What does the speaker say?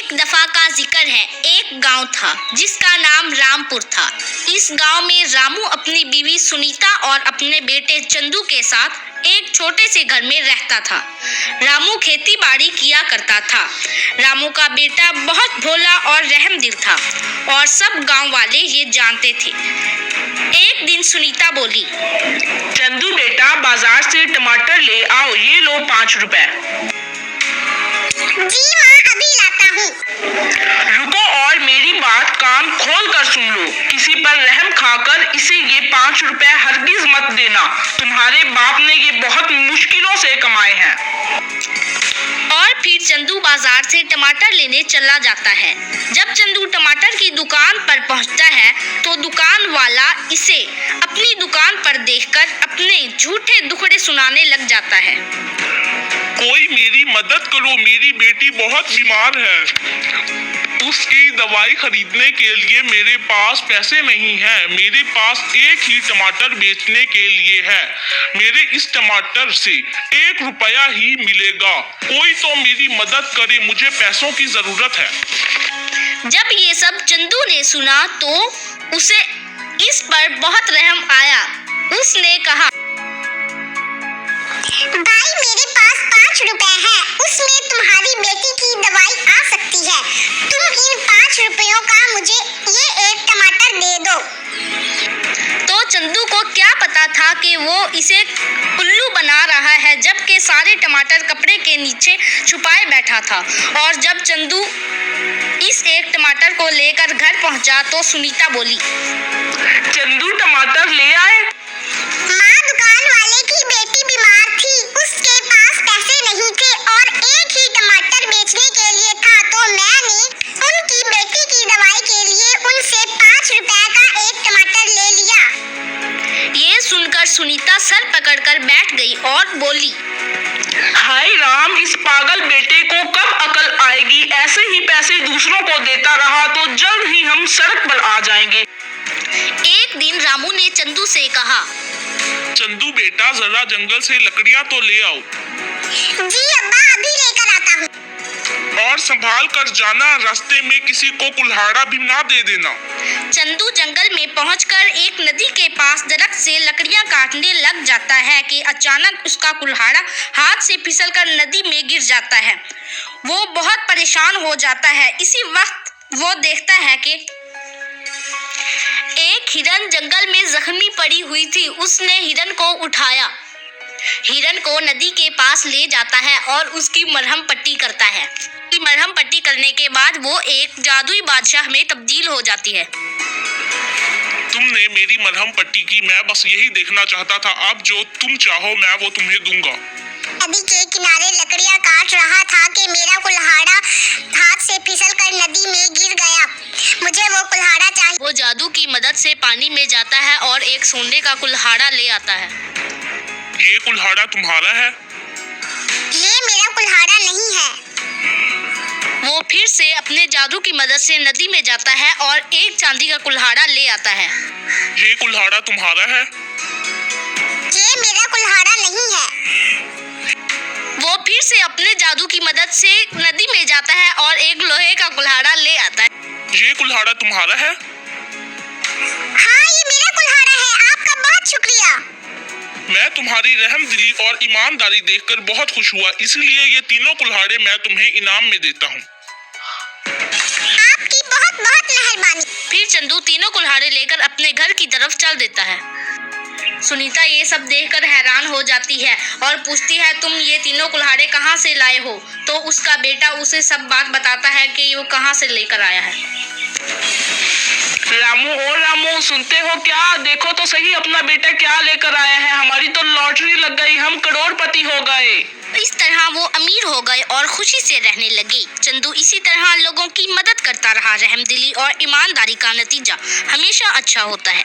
एक दफा का जिक्र है। एक गांव था जिसका नाम रामपुर था। इस गांव में रामू अपनी बीवी सुनीता और अपने बेटे चंदू के साथ एक छोटे से घर में रहता था। रामू खेती बाड़ी किया करता था। रामू का बेटा बहुत भोला और रहमदिल था और सब गांव वाले ये जानते थे। एक दिन सुनीता बोली, चंदू बेटा, बाजार से टमाटर ले आओ, ये लो 5 रुपए। जी माँ, अभी लाता हूँ। रुको और मेरी बात कान खोल कर सुन लो। किसी पर रहम खाकर इसे ये 5 रुपए हरगिज मत देना। तुम्हारे बाप ने ये बहुत मुश्किलों से कमाए हैं। और फिर चंदू बाजार से टमाटर लेने चला जाता है। जब चंदू टमाटर की दुकान पर पहुंचता है तो दुकान वाला इसे अपनी दुकान पर देखकर अपने झूठे दुखड़े सुनाने लग जाता है। कोई मेरी मदद करो, मेरी बेटी बहुत बीमार है। उसकी दवाई खरीदने के लिए मेरे पास पैसे नहीं हैं। मेरे पास एक ही टमाटर बेचने के लिए है। मेरे इस टमाटर से 1 रुपया ही मिलेगा। कोई तो मेरी मदद करे, मुझे पैसों की जरूरत है। जब ये सब चंदू ने सुना तो उसे इस पर बहुत रहम आया। उसने कहा, भाई, मेरे पास 5 रुपए है, उसमें तुम्हारी बेटी की दवाई आ सकती है। तुम इन 5 रुपयों का मुझे ये एक टमाटर दे दो। तो चंदू को क्या पता था कि वो इसे उल्लू बना रहा है, जबकि सारे टमाटर कपड़े के नीचे छुपाए बैठा था। और जब चंदू इस एक टमाटर को लेकर घर पहुंचा तो सुनीता बोली, चंदू टमाटर ले आए? माँ, दुकान वाले की बेटी बीमार थी, उसके पास पैसे नहीं थे और एक ही टमाटर बेचने के लिए था, तो मैंने उनकी बेटी की दवाई के लिए उनसे 5 रुपए का एक टमाटर ले लिया। ये सुनकर सुनीता सर पकड़कर बैठ गई और बोली, हाय राम, इस पागल बेटे को कब अकल आएगी। ऐसे ही पैसे दूसरों को देता रहा तो जल्द ही हम सड़क पर आ जाएंगे। एक दिन रामू ने चंदू से कहा, चंदू बेटा, जरा जंगल से लकड़ियां तो ले आओ। जी अब्बा, अभी लेकर आता हूँ। और संभाल कर जाना, रास्ते में किसी को कुल्हाड़ा भी ना दे देना। चंदू जंगल में पहुंचकर एक नदी के पास दरख्त से लकड़ियां काटने लग जाता है कि अचानक उसका कुल्हाड़ा हाथ से फिसलकर नदी में गिर जाता है। वो बहुत परेशान हो जाता है। इसी वक्त वो देखता है कि एक हिरन जंगल में जख्मी पड़ी हुई थी। उसने हिरन को उठाया, हिरन को नदी के पास ले जाता है और उसकी मरहम पट्टी करता है। मरहम पट्टी करने के बाद वो एक जादुई बादशाह में तब्दील हो जाती है। तुमने मेरी मरहम पट्टी की, मैं बस यही देखना चाहता था। अब जो तुम चाहो मैं वो तुम्हें दूंगा। नदी के किनारे लकड़ियां काट रहा था कि मेरा कुल्हाड़ा हाथ से फिसलकर नदी में गिर गया। मुझे वो कुल्हाड़ा चाहिए। वो जादू की मदद से पानी में जाता है और एक सोने का कुल्हाड़ा ले आता है। ये कुल्हाड़ा तुम्हारा है? ये मेरा कुल्हाड़ा नहीं है। वो फिर से अपने जादू की मदद से नदी में जाता है और एक चांदी का कुल्हाड़ा ले आता है। ये कुल्हाड़ा तुम्हारा है? ये मेरा कुल्हाड़ा नहीं है। वो फिर से अपने जादू की मदद से नदी में जाता है और एक लोहे का कुल्हाड़ा ले आता है। ये कुल्हाड़ा तुम्हारा है? हाँ, ये मेरा कुल्हाड़ा है। आपका बहुत शुक्रिया। मैं तुम्हारी रहमदिली और ईमानदारी देखकर बहुत खुश हुआ, इसलिए ये तीनों कुल्हाड़े मैं तुम्हें इनाम में देता हूँ। आपकी बहुत बहुत मेहरबानी। फिर चंदू तीनों कुल्हाड़े लेकर अपने घर की तरफ चल देता है। सुनीता ये सब देखकर हैरान हो जाती है और पूछती है, तुम ये तीनों कुल्हाड़े कहाँ से लाए हो? तो उसका बेटा उसे सब बात बताता है कि वो कहाँ से लेकर आया है। रामू, सुनते हो क्या? देखो तो सही अपना बेटा क्या लेकर आया है। हमारी तो लॉटरी लग गई, हम करोड़पति हो गए। इस तरह वो अमीर हो गए और खुशी से रहने लगे। चंदू इसी तरह लोगों की मदद करता रहा। रहमदिली और ईमानदारी का नतीजा हमेशा अच्छा होता है।